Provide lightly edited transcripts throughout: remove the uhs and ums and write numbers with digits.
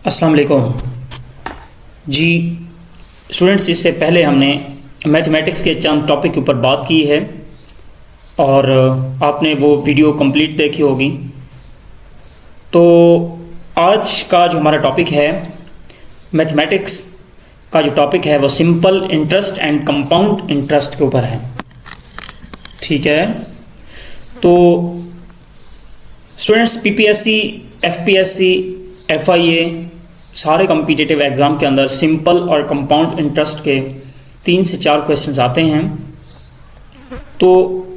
अस्सलाम वालेकुम जी स्टूडेंट्स। इससे पहले हमने मैथमेटिक्स के चंद टॉपिक के ऊपर बात की है और आपने वो वीडियो कंप्लीट देखी होगी। तो आज का जो हमारा टॉपिक है मैथमेटिक्स का जो टॉपिक है वो simple interest and compound interest के ऊपर है। ठीक है, तो स्टूडेंट्स पीपीएससी, एफपीएससी, एफआईए सारे कॉम्पिटिटिव एग्ज़ाम के अंदर सिंपल और कंपाउंड इंटरेस्ट के 3 से 4 क्वेश्चंस आते हैं। तो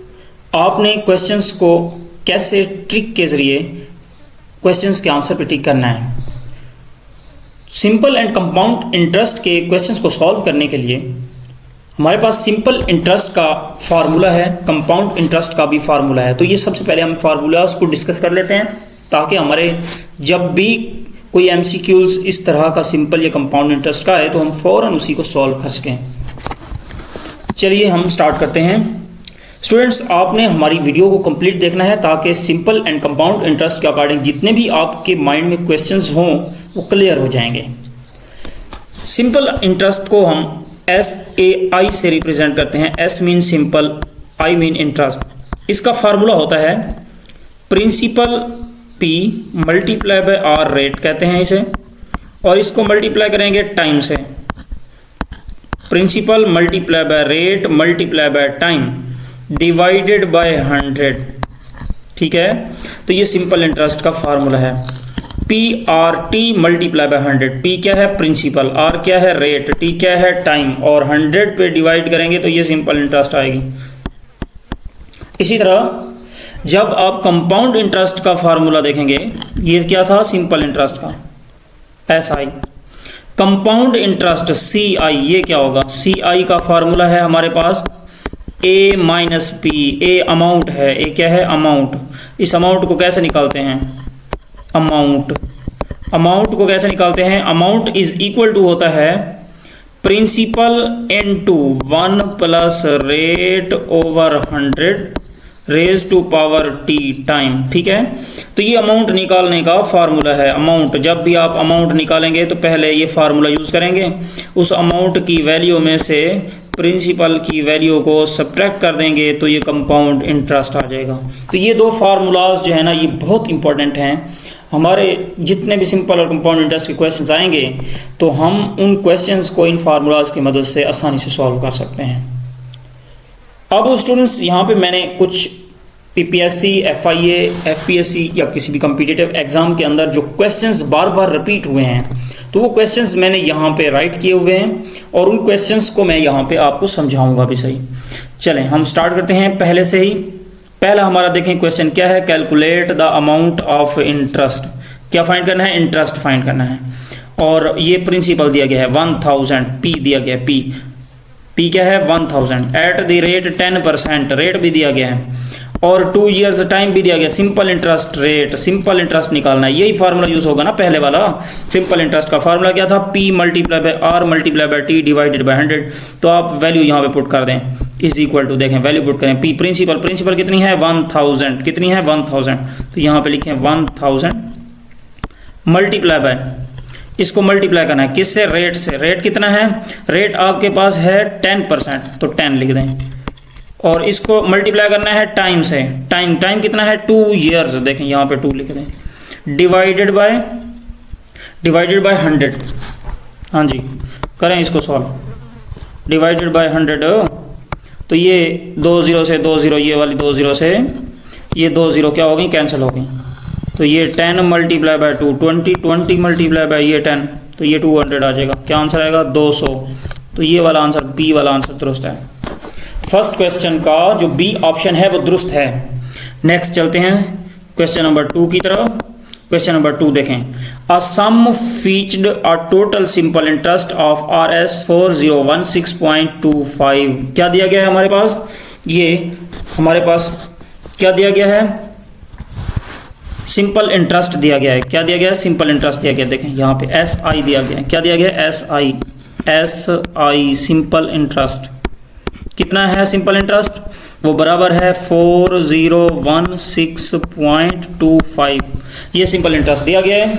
आपने क्वेश्चंस को कैसे ट्रिक के ज़रिए क्वेश्चंस के आंसर पे टिक करना है। सिंपल एंड कंपाउंड इंटरेस्ट के क्वेश्चंस को सॉल्व करने के लिए हमारे पास सिंपल इंटरेस्ट का फार्मूला है, कंपाउंड इंटरेस्ट का भी फार्मूला है। तो ये सबसे पहले हम फार्मूलाज को डिस्कस कर लेते हैं ताकि हमारे जब भी कोई एमसीक्यूज इस तरह का सिंपल या कंपाउंड इंटरेस्ट का है तो हम फ़ौरन उसी को सॉल्व कर सकें। चलिए हम स्टार्ट करते हैं। स्टूडेंट्स, आपने हमारी वीडियो को कंप्लीट देखना है ताकि सिंपल एंड कंपाउंड इंटरेस्ट के अकॉर्डिंग जितने भी आपके माइंड में क्वेश्चंस हों वो क्लियर हो जाएंगे। सिंपल इंटरेस्ट को हम SAI से रिप्रेजेंट करते हैं। S mean simple, I mean interest. इसका फार्मूला होता है principal P multiply by R rate कहते हैं इसे, और इसको मल्टीप्लाई करेंगे टाइम से। Principal multiply by rate multiply by time divided by 100। ठीक है, तो ये सिंपल इंटरेस्ट का फार्मूला है। PRT multiply by 100। P क्या है? प्रिंसिपल। R क्या है? रेट। T क्या है? टाइम। और 100 पे डिवाइड करेंगे तो ये सिंपल इंटरेस्ट आएगी। इसी तरह जब आप कंपाउंड इंटरेस्ट का फार्मूला देखेंगे, ये क्या था? सिंपल इंटरेस्ट का SI। कंपाउंड इंटरेस्ट CI, ये क्या होगा? CI का फार्मूला है हमारे पास A minus P। A amount है, A क्या है? अमाउंट। इस अमाउंट को कैसे निकालते हैं? अमाउंट को कैसे निकालते हैं? अमाउंट इज इक्वल टू होता है principal into 1 plus rate over 100 raise to power T time. ठीक है, तो ये अमाउंट निकालने का फार्मूला है। अमाउंट, जब भी आप अमाउंट निकालेंगे तो पहले ये फार्मूला यूज करेंगे। उस अमाउंट की वैल्यू में से प्रिंसिपल की वैल्यू को सब्ट्रैक्ट कर देंगे तो ये कंपाउंड इंटरेस्ट आ जाएगा। तो ये 2 फार्मूलाज जो है ना, ये बहुत इंपॉर्टेंट हैं। हमारे जितने भी सिंपल और कंपाउंड इंटरेस्ट के क्वेश्चंस आएंगे तो हम उन क्वेश्चंस को इन फार्मूलाज की मदद से आसानी से सॉल्व कर सकते हैं। अब स्टूडेंट्स, यहाँ पे मैंने कुछ पीपीएससी, एफआईए, एफपीएससी या किसी भी कॉम्पिटिटिव एग्जाम के अंदर जो क्वेश्चंस बार बार रिपीट हुए हैं तो वो क्वेश्चंस मैंने यहाँ पे राइट किए हुए हैं और उन क्वेश्चंस को मैं यहाँ पे आपको समझाऊंगा भी सही। चलें हम स्टार्ट करते हैं पहले से ही। पहला हमारा देखें क्वेश्चन क्या है? Calculate the amount of interest. क्या फाइंड करना है? इंटरेस्ट फाइंड करना है। और ये प्रिंसिपल दिया गया है 1000, P दिया गया है। P क्या है? 1000 एट द रेट 10%, रेट भी दिया गया है और 2 years टाइम भी दिया गया। Simple interest rate, simple interest निकालना है। यही फार्मूला यूज होगा ना पहले वाला। सिंपल इंटरेस्ट का फार्मूला क्या था? P multiply by R multiply by T divided by 100। तो आप वैल्यू यहाँ पे पुट कर दें, इज इक्वल टू, देखें वैल्यू पुट करें। P प्रिंसिपल कितनी है? 1000। कितनी है? 1000। तो यहाँ पे लिखें 1000 मल्टीप्लाई बाय, इसको मल्टीप्लाई करना है किससे? रेट से। रेट कितना है? रेट आपके पास है 10%, तो 10 लिख दें। और इसको मल्टीप्लाई करना है टाइम से। टाइम कितना है? 2 years, देखें यहाँ पे 2 लिख दें। Divided by 100। हाँ जी, करें इसको सॉल्व। डिवाइडेड बाय 100, तो ये 2 0 से 2 0, ये वाली 2 0 से ये 2 0 क्या हो गई? कैंसिल हो गई। तो ये 10 मल्टीप्लाई बाय 2 20 मल्टीप्लाई बाय ये 10, तो ये 200 आ जाएगा। क्या आंसर आएगा? 200। तो ये वाला आंसर, बी वाला आंसर दुरुस्त है। फर्स्ट क्वेश्चन का जो बी ऑप्शन है वो दुरुस्त है। नेक्स्ट चलते हैं क्वेश्चन नंबर 2 की तरफ। क्वेश्चन नंबर 2 देखें। A sum fetched a total simple interest of RS 4016.25। क्या दिया गया है हमारे पास? ये हमारे पास क्या दिया गया है? सिंपल इंटरेस्ट दिया गया है। क्या दिया गया है? सिंपल इंटरेस्ट दिया गया है। देखें यहाँ पे SI दिया गया है। क्या दिया गया है? SI simple interest. कितना है सिंपल इंटरेस्ट? वो बराबर है 4016.25। ये सिंपल इंटरेस्ट दिया गया है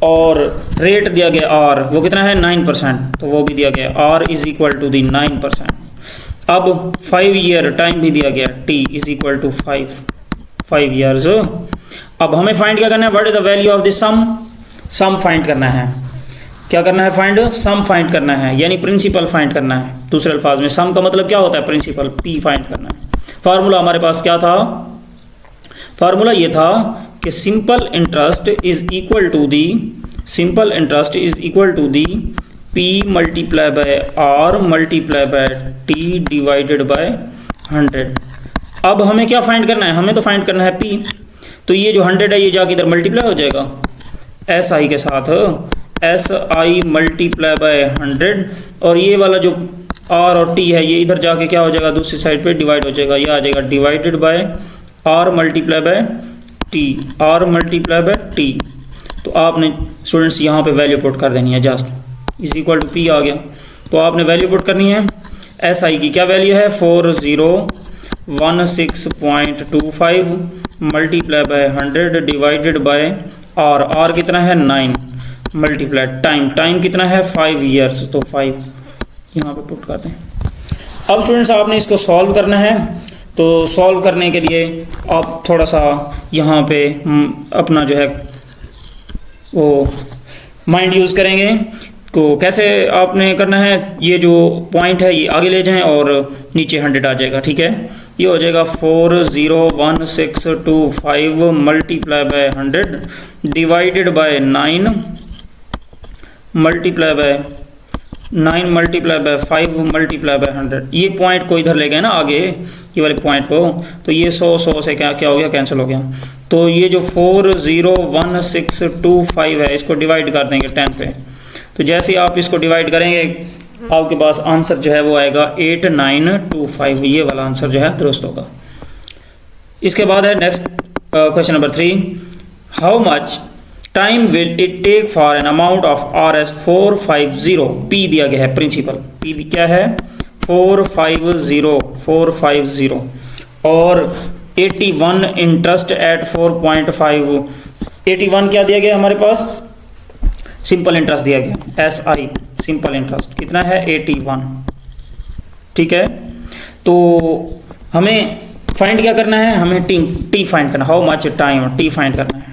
और रेट दिया गया आर, वो कितना है 9%, तो वो भी दिया गया R is equal to the 9%। अब 5 ईयर टाइम भी दिया गया, T is equal to 5 years. अब हमें फाइंड क्या करना है, what is the value of the sum find करना है। क्या करना है, फाइंड सम फाइंड करना है, यानी प्रिंसिपल फाइंड करना है। दूसरे अल्फाज में सम का मतलब क्या होता है, प्रिंसिपल, पी फाइंड करना है। फार्मूला हमारे पास क्या था, फार्मूला ये था कि simple interest is equal to the P multiply by R multiply by T divided by 100। अब हमें क्या फाइंड करना है, हमें तो फाइंड करना है पी। तो ये जो 100 है ये जाके इधर मल्टीप्लाई हो जाएगा एस आई के साथ, एस आई मल्टीप्लाई बाय 100, और ये वाला जो आर और टी है ये इधर जाके क्या हो जाएगा, दूसरी साइड पे डिवाइड हो जाएगा, ये आ जाएगा divided by R multiply by T, R multiply by T. तो आपने स्टूडेंट्स यहाँ पे वैल्यू पुट कर देनी है, just is equal to P आ गया। तो आपने वैल्यू पुट करनी है, एस आई की क्या वैल्यू है 4016.25 multiply by 100 divided by R, R कितना है 9 मल्टीप्लाई टाइम कितना है 5 ईयर्स, तो 5 यहाँ पे पुट करते हैं। अब स्टूडेंट्स आपने इसको सॉल्व करना है, तो सॉल्व करने के लिए आप थोड़ा सा यहाँ पे अपना जो है वो माइंड यूज़ करेंगे। तो कैसे आपने करना है, ये जो पॉइंट है ये आगे ले जाएं और नीचे 100 आ जाएगा, ठीक है। ये हो जाएगा 401625 multiply by 100 divided bye 9 multiply by 5 multiply by 100। ये पॉइंट को इधर ले गए ना आगे, ये वाले पॉइंट को, तो ये 100 से क्या हो गया, कैंसिल हो गया। तो ये जो 401625 है इसको डिवाइड कर देंगे 10 पे। तो जैसे ही आप इसको डिवाइड करेंगे आपके पास आंसर जो है वो आएगा 8925, ये वाला आंसर जो है दुरुस्त होगा। इसके बाद है next question number 3, how much time will it take for an amount of R S 450, P दिया गया है प्रिंसिपल, पी क्या है 450 और 81 इंटरेस्ट एट 4.5। 81 क्या दिया गया हमारे पास, सिंपल इंटरेस्ट दिया गया, एस आई सिंपल इंटरेस्ट कितना है 81, ठीक है। तो हमें फाइंड क्या करना है, हमें टी फाइंड करना, how much time, T find करना है,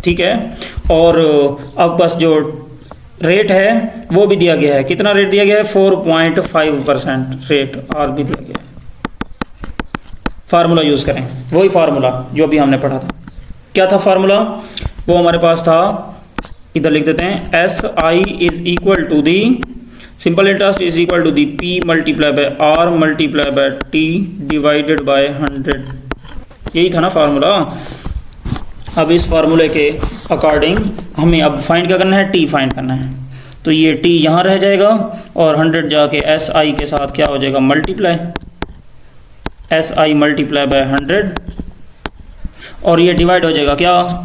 ठीक है। और अब बस जो रेट है वो भी दिया गया है, कितना रेट दिया गया है 4.5% रेट आर भी दिया गया है। फार्मूला यूज करें, वही फार्मूला जो भी हमने पढ़ा था। क्या था फार्मूला, वो हमारे पास था, इधर लिख देते हैं, S I is equal to the simple interest is equal to the P multiply by R multiply by T divided by 100। यही था ना फार्मूला। अब इस फार्मूले के अकॉर्डिंग हमें अब फाइंड क्या करना है, टी फाइंड करना है। तो ये टी यहाँ रह जाएगा और 100 जाके एस आई के साथ क्या हो जाएगा, multiply, S I multiply by 100, और ये डिवाइड हो जाएगा, क्या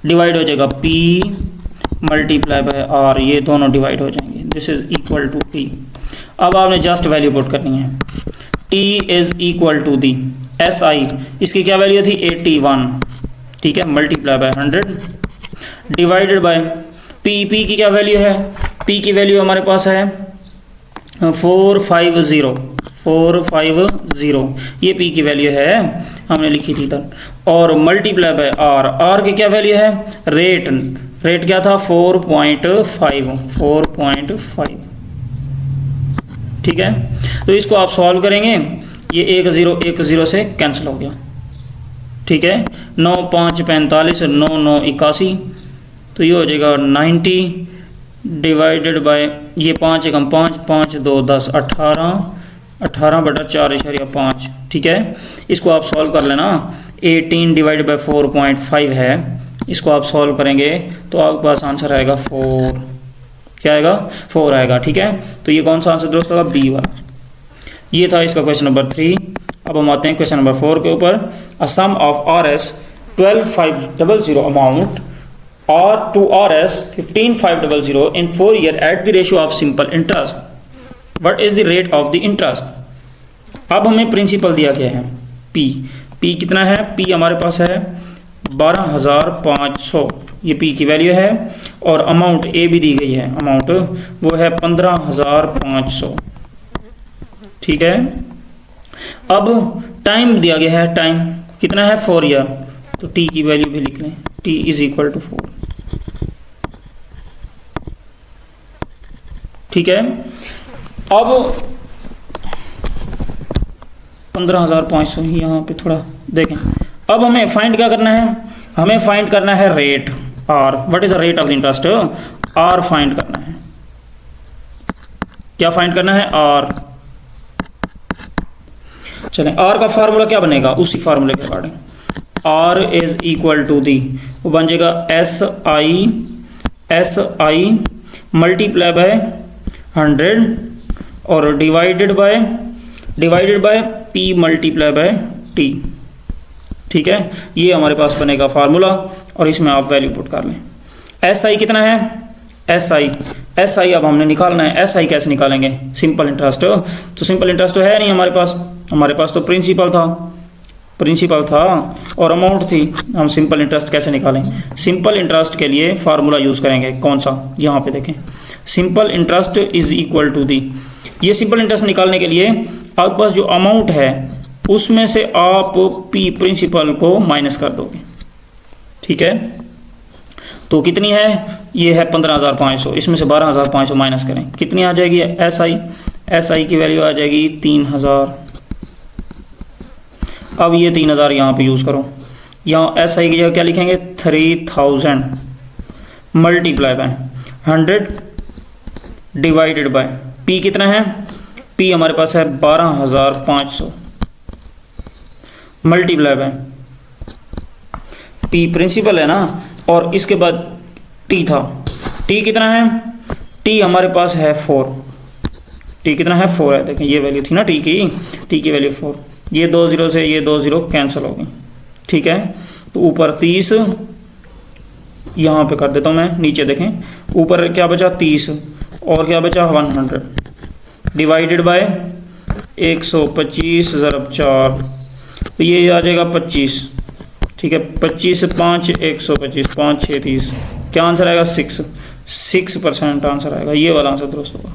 डिवाइड हो जाएगा पी मल्टीप्लाई बाय आर, ये दोनों डिवाइड हो जाएंगे, this is equal to P. अब आपने जस्ट वैल्यू पुट करनी है, T is equal to the S I, इसकी क्या वैल्यू थी 81, ठीक है, multiply by 100 divided by P की क्या वैल्यू है, पी की वैल्यू हमारे पास है 450, ये पी की वैल्यू है, हमने लिखी थी इधर, और मल्टीप्लाई बाय आर की क्या वैल्यू है, रेट क्या था 4.5, ठीक है। तो इसको आप सॉल्व करेंगे, ये 1 0 से कैंसिल हो गया, ठीक है। 9 5 45, 9 9 81, तो ये हो जाएगा 90 डिवाइडेड बाय ये 5 1 5 5 2 10 18/4.5, ठीक है। इसको आप सॉल्व कर लेना, 18 डिवाइडेड बाय 4.5 है, इसको आप सॉल्व करेंगे तो आपके पास आंसर आएगा 4, क्या आएगा 4 आएगा, ठीक है। तो ये कौन सा आंसर दोस्तों होगा, बी वाला। ये था इसका क्वेश्चन नंबर 3। अब हम आते हैं क्वेश्चन नंबर 4 के ऊपर। A sum of R S 12500 amount और to R S 15500 in 4 year at the ratio of simple interest, what is the rate of the interest. अब हमें प्रिंसिपल दिया गया है पी कितना है, पी हमारे पास है 12500, ये पी की वैल्यू है और अमाउंट ए भी दी गई है, अमाउंट वो है 15,500। ठीक है, अब टाइम दिया गया है, टाइम कितना है 4 ईयर, तो टी की वैल्यू भी लिख लें, टी इज इक्वल टू 4। ठीक है, अब 15,500 यहाँ पे थोड़ा देखें। अब हमें फाइंड क्या करना है, हमें फाइंड करना है rate R. What is the rate of the interest, R find करना है। क्या फाइंड करना है, आर। चलें, आर का फार्मूला क्या बनेगा, उसी फार्मूले के according R is equal to the, वो बन जाएगा एस आई मल्टीप्लाई बाय 100 और divided by P multiply by T. ठीक है, ये हमारे पास बनेगा फार्मूला और इसमें आप वैल्यू पुट कर लें। एस आई कितना है, एस आई अब हमने निकालना है। एस आई कैसे निकालेंगे, सिंपल इंटरेस्ट, तो सिंपल इंटरेस्ट तो है नहीं हमारे पास तो प्रिंसिपल था और अमाउंट थी। हम सिंपल इंटरेस्ट कैसे निकालें, सिंपल इंटरेस्ट के लिए फार्मूला यूज करेंगे, कौन सा, यहाँ पे देखें, simple interest is equal to the. ये सिंपल इंटरेस्ट निकालने के लिए आपके पास जो अमाउंट है उसमें से आप पी प्रिंसिपल को माइनस कर दोगे। ठीक है, तो कितनी है, ये है 15,500, इसमें से 12,500 माइनस करें, कितनी आ जाएगी, एस आई की वैल्यू आ जाएगी 3,000। अब ये 3,000 यहाँ पे यूज़ करो, यहाँ एस आई की जगह क्या लिखेंगे, 3,000 multiply by 100 divided by P कितना है, पी हमारे पास है 12,500 मल्टीप्लाई बाय पी प्रिंसिपल है ना, और इसके बाद टी था, टी कितना है, टी हमारे पास है 4, टी कितना है 4 है, देखें ये वैल्यू थी ना टी की वैल्यू 4, ये 2 0 से ये 2 0 कैंसिल हो गई। ठीक है, तो ऊपर 30 यहाँ पे कर देता हूँ मैं, नीचे देखें ऊपर क्या बचा 30 और क्या बचा 100 डिवाइडेड बाय 125 ज़रब 4, तो ये आ जाएगा 25। ठीक है, 25 से 5 125, 5 6 30, क्या आंसर आएगा 6% आंसर आएगा, ये वाला आंसर दुरुस्त होगा।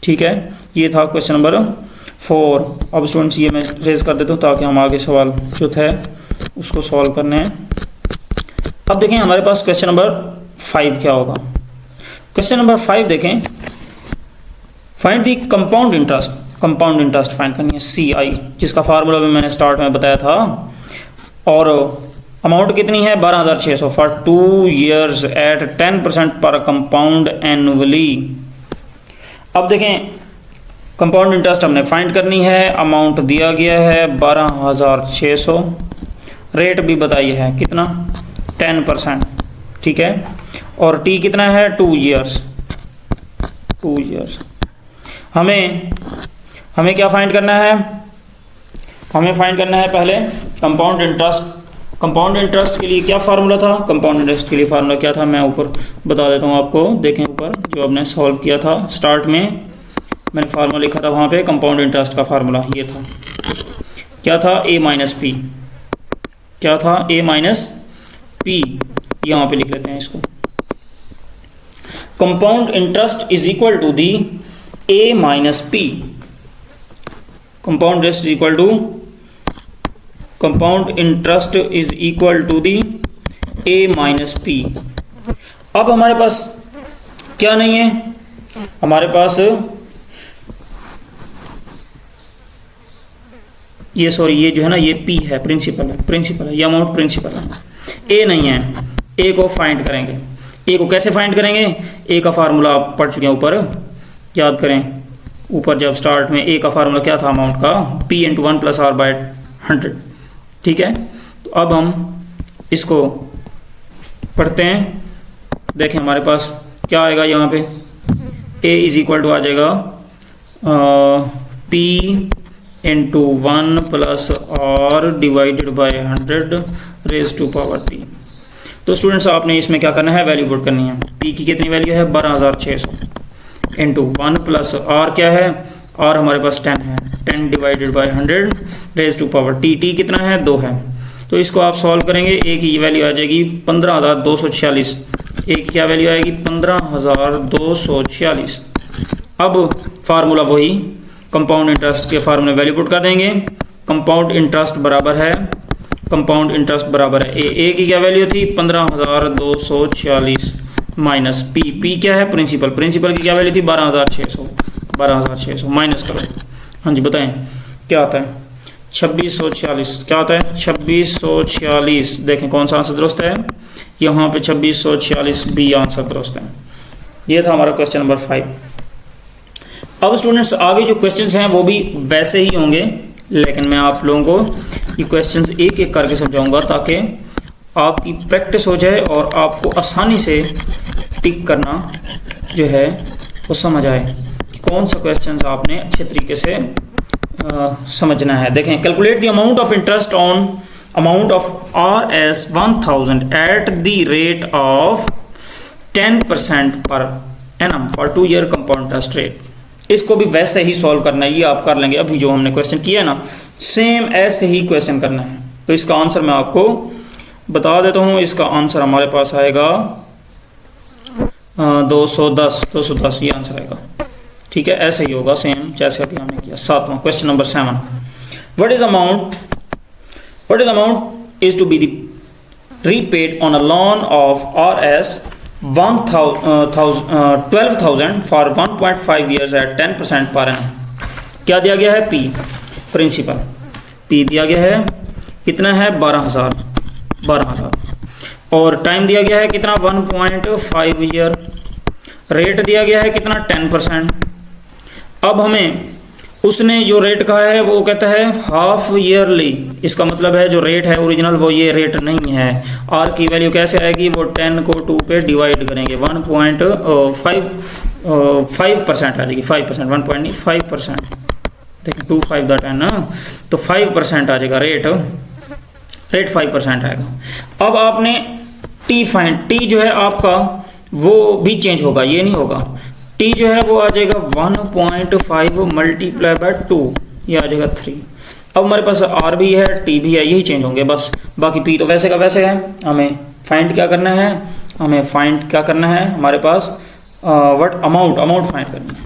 ठीक है, ये था क्वेश्चन नंबर 4। अब स्टूडेंट्स ये मैं रेज कर देता हूँ ताकि हम आगे सवाल जो थे उसको सॉल्व करने हैं। अब देखें हमारे पास क्वेश्चन नंबर 5 क्या होगा। क्वेश्चन नंबर 5 देखें, find the compound interest find करनी है, CI, जिसका फार्मूला भी मैंने स्टार्ट में बताया था, और अमाउंट कितनी है 12,600 फॉर 2 years एट 10% पर कंपाउंड एनुअली। अब देखें कंपाउंड इंटरेस्ट हमने फाइंड करनी है, अमाउंट दिया गया है 12,600, रेट भी बताइए है कितना 10%। ठीक है, और टी कितना है 2 years। हमें क्या फाइंड करना है, हमें फाइंड करना है पहले कंपाउंड इंटरेस्ट के लिए क्या फार्मूला था, कंपाउंड इंटरेस्ट के लिए फार्मूला क्या था, मैं ऊपर बता देता हूँ आपको। देखें ऊपर जो आपने सॉल्व किया था, स्टार्ट में मैंने फार्मूला लिखा था, वहाँ पे कंपाउंड इंटरेस्ट का फार्मूला ये था, क्या था A माइनस पी, क्या था A माइनस पी, यहाँ पे लिख लेते हैं इसको। Compound interest is equal to the A minus P, compound interest is equal to the A minus P. अब हमारे पास क्या नहीं है, हमारे पास ये ये जो है ना, ये P है, प्रिंसिपल है, ये अमाउंट प्रिंसिपल है, A नहीं है। A को फाइंड करेंगे, A को कैसे फाइंड करेंगे, A का फार्मूला आप पढ़ चुके हैं ऊपर, याद करें ऊपर जब स्टार्ट में A का फार्मूला क्या था अमाउंट का, P × 1 + R / 100। ठीक है, तो अब हम इसको पढ़ते हैं। देखें हमारे पास क्या आएगा यहाँ पे, A इज इक्वल टू आ जाएगा P × 1 + R divided by 100 raise to power T। तो स्टूडेंट्स आपने इसमें क्या करना है, वैल्यू पुट करनी है। P की कितनी वैल्यू है 12,600 × 1 + R क्या है, R हमारे पास 10 है, 10 divided by 100 raise to power T, T कितना है 2 है, तो इसको आप सॉल्व करेंगे, ए की वैल्यू आ जाएगी 15,246। ए की क्या वैल्यू आएगी 15,246। अब फार्मूला वही कंपाउंड इंटरेस्ट के फार्मूले वैल्यू पुट कर देंगे। कंपाउंड इंटरेस्ट बराबर है ए की क्या वैल्यू थी 15,246 माइनस पी क्या है प्रिंसिपल की क्या वैल्यू थी 12,600 माइनस करो। हाँ जी बताएं क्या आता है 2646, क्या आता है 2646। देखें कौन सा आंसर दुरुस्त है, यहाँ पे 2646 बी आंसर दुरुस्त है। ये था हमारा क्वेश्चन नंबर 5। अब स्टूडेंट्स आगे जो क्वेश्चंस हैं वो भी वैसे ही होंगे, लेकिन मैं आप लोगों को ये क्वेश्चंस एक एक करके समझाऊंगा ताकि आपकी प्रैक्टिस हो जाए और आपको आसानी से टिक करना जो है वो समझ आए कि कौन सा क्वेश्चंस आपने अच्छे तरीके से समझना है। देखें, calculate the amount of interest on amount of RS 1000 at the rate of 10% per annum for 2 year compound interest rate. इसको भी वैसे ही सॉल्व करना है, ये आप कर लेंगे। अभी जो हमने क्वेश्चन किया है ना, सेम ऐसे ही क्वेश्चन करना है। तो इसका आंसर मैं आपको बता देता हूँ। इसका आंसर हमारे पास आएगा 210 ये आंसर आएगा। ठीक है, ऐसे ही होगा सेम जैसे अभी हमने किया। 7वां question number 7, what is amount is to be repaid on a loan of RS 12,000 for 1.5 years at 10% per annum. क्या दिया गया है P प्रिंसिपल, P दिया गया है कितना है 12,000 और टाइम दिया गया है कितना 1.5 ईयर, रेट दिया गया है कितना 10%। अब हमें उसने जो रेट कहा है वो कहता है हाफ ईयरली, इसका मतलब है जो रेट है ओरिजिनल वो ये रेट नहीं है। आर की वैल्यू कैसे आएगी, वो 10 को 2 पे डिवाइड करेंगे 1.5% आ जाएगी 5%, 1.5%। देखिए 2 5 द 10 ना, तो 5% आ जाएगा रेट 5% आएगा। अब आपने टी फाइंड, टी जो है आपका वो भी चेंज होगा, ये नहीं होगा। टी जो है वो आ जाएगा 1.5 मल्टीप्लाई बाय 2, ये आ जाएगा 3। अब हमारे पास आर भी है टी भी है, यही चेंज होंगे बस। बाकी पी तो वैसे का वैसे है। हमें फाइंड क्या करना है, हमारे पास अमाउंट फाइंड करना है।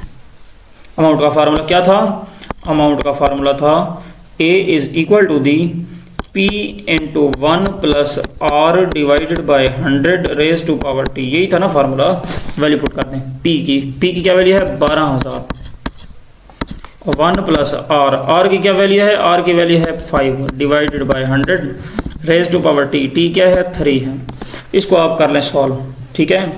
अमाउंट का फार्मूला क्या था, अमाउंट का फार्मूला था A is equal to the P into 1 plus R divided by 100 raise to power T। यही था ना फार्मूला, वैल्यू पुट कर दें P की क्या वैल्यू है 12,000 और 1 प्लस R की क्या वैल्यू है, R की वैल्यू है 5 divided by 100 raise to power T क्या है 3 है। इसको आप कर लें सॉल्व। ठीक है,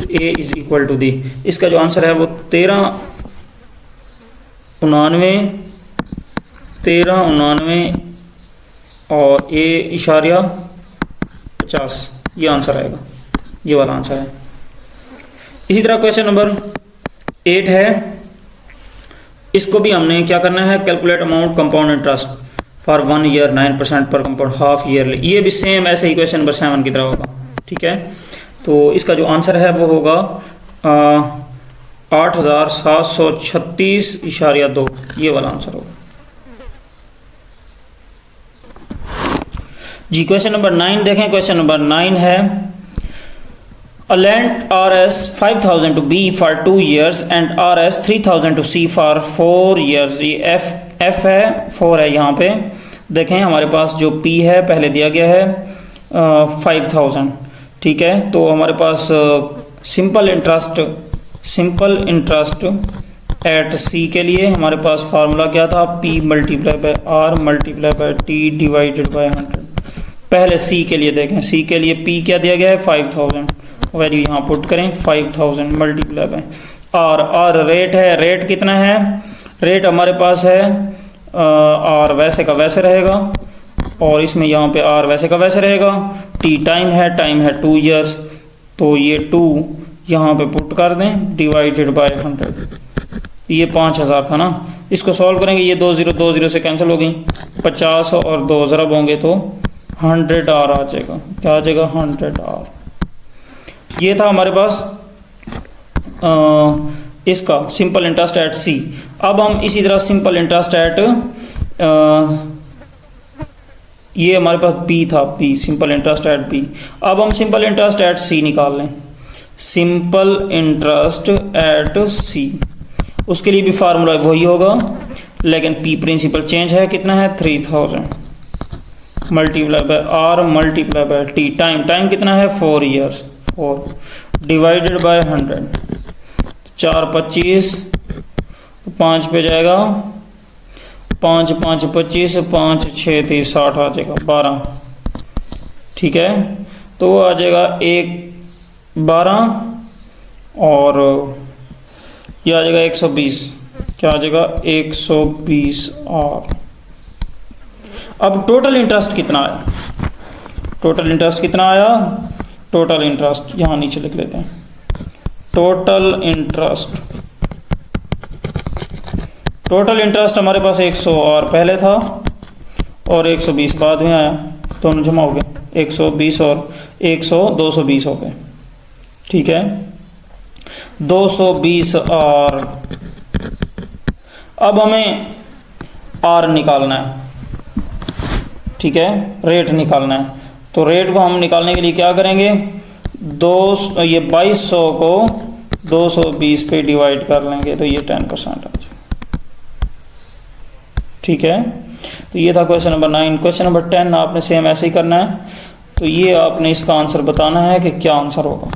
A is equal to the, इसका जो आंसर है वो 1399 और A.50 ये आंसर आएगा, ये वाला आंसर है। इसी तरह क्वेश्चन नंबर 8 है, इसको भी हमने क्या करना है, calculate amount compound interest for 1 year 9% पर कंपाउंड हाफ ईयरली। ये भी सेम ऐसे ही क्वेश्चन नंबर 7 की तरह होगा। ठीक है, तो इसका जो आंसर है वो होगा 8,736.2, ये वाला आंसर होगा जी। क्वेश्चन नंबर 9 देखें, क्वेश्चन नंबर 9 है A lent RS 5,000 to B for 2 years and RS 3,000 to C for 4 years। ये F है 4 है यहाँ पे। देखें हमारे पास जो P है पहले दिया गया है 5,000। ठीक है, तो हमारे पास सिंपल इंटरेस्ट एट C के लिए हमारे पास फार्मूला क्या था, P multiply by R multiply by T divided by 100। पहले C के लिए देखें, C के लिए P क्या दिया गया है 5,000, वैल्यू यहाँ पुट करें 5,000 मल्टीप्लाई बाय R रेट है, रेट कितना है, रेट हमारे पास है R वैसे का वैसे रहेगा और इसमें यहाँ पे R वैसे का वैसे रहेगा। T टाइम है 2 ईयर्स, तो ये 2 यहाँ पे पुट कर दें डिवाइडेड बाय 100। ये 5,000 था ना, इसको सॉल्व करेंगे, ये 2 0 से कैंसिल हो गई, 50 और 2 ज़रब होंगे तो 100 R आ जाएगा। क्या आ जाएगा 100 R। ये था हमारे पास इसका सिंपल इंटरेस्ट एट C। अब हम इसी तरह सिंपल इंटरेस्ट एट ये हमारे पास पी था, P simple interest eight P. अब हम सिंपल इंटरेस्ट एट सी निकाल लें, सिंपल इंटरेस्ट एट सी। उसके लिए भी फार्मूला वही होगा, लेकिन पी प्रिंसिपल चेंज है, कितना है 3000 multiply by R multiply by T. Time कितना है 4 ईयर्स, 4 डिवाइडेड बाय 100, 4 25, 5 पे जाएगा 5 5 25, 5 6 30, 60 आ जाएगा 12। ठीक है, तो वो आ जाएगा 1 12 और ये आ जाएगा 120। क्या आ जाएगा 120 और। अब टोटल इंटरेस्ट कितना आया, टोटल इंटरेस्ट कितना आया, टोटल इंटरेस्ट यहाँ नीचे लिख लेते हैं। टोटल इंटरेस्ट हमारे पास 100 और पहले था और 120 बाद में आया, दोनों जमा हो गए, 120 और 100 220 हो गए। ठीक है, 220 और। अब हमें आर निकालना है, ठीक है, रेट निकालना है। तो रेट को हम निकालने के लिए क्या करेंगे, ये 2200 को 220 पे डिवाइड कर लेंगे, तो ये 10% आ जाएगा। ठीक है, तो ये था क्वेश्चन नंबर 9। क्वेश्चन नंबर 10 आपने सेम ऐसे ही करना है। तो ये आपने इसका आंसर बताना है कि क्या आंसर होगा।